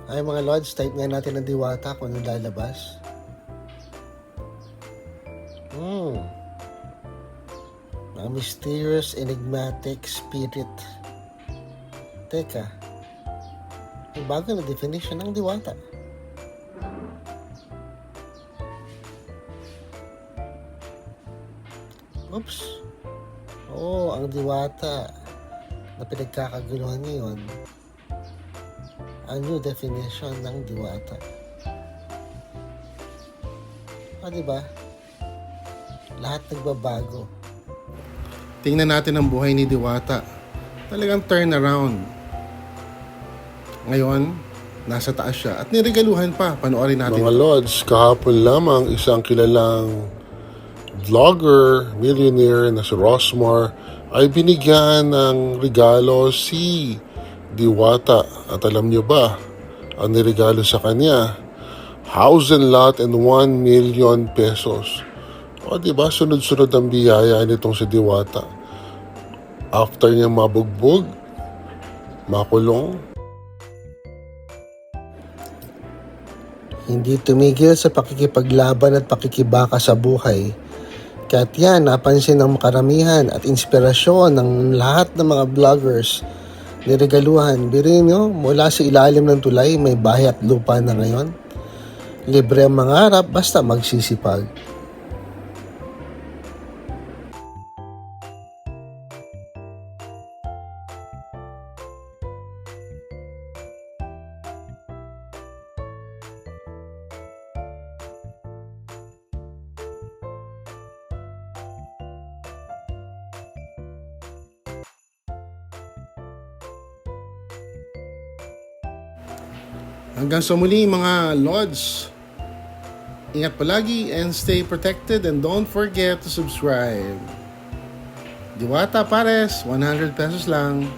Ay mga Lods, type nga natin ng Diwata kung ano lalabas. A mysterious, enigmatic spirit. Teka, may bago na definition ng Diwata. Oops. Oo, ang Diwata na pinagkakaguluhan ngayon, ang new definition ng Diwata. Diba? Lahat nagbabago. Tingnan natin ang buhay ni Diwata. Talagang turnaround. Ngayon, nasa taas siya at niregaluhan pa. Panoorin natin. Mga Lods, kahapon lamang isang kilalang vlogger, millionaire na si Rosmar ay binigyan ng regalo si Diwata. At alam niyo ba, ang niregalo sa kanya, house and lot and 1 million pesos. O diba, sunod-sunod ang biyaya nitong si Diwata. After niya mabugbog, makulong, Hindi tumigil sa pakikipaglaban at pakikibaka sa buhay. Kaya't yan, napansin ng karamihan at inspirasyon ng lahat ng mga vloggers. Niregaluhan, biruin nyo, mula sa ilalim ng tulay, may bahay at lupa na ngayon. Libre ang mangarap, basta magsisipag. Hanggang sa muli mga Lods. Ingat palagi and stay protected and don't forget to subscribe. Diwata Pares, 100 pesos lang.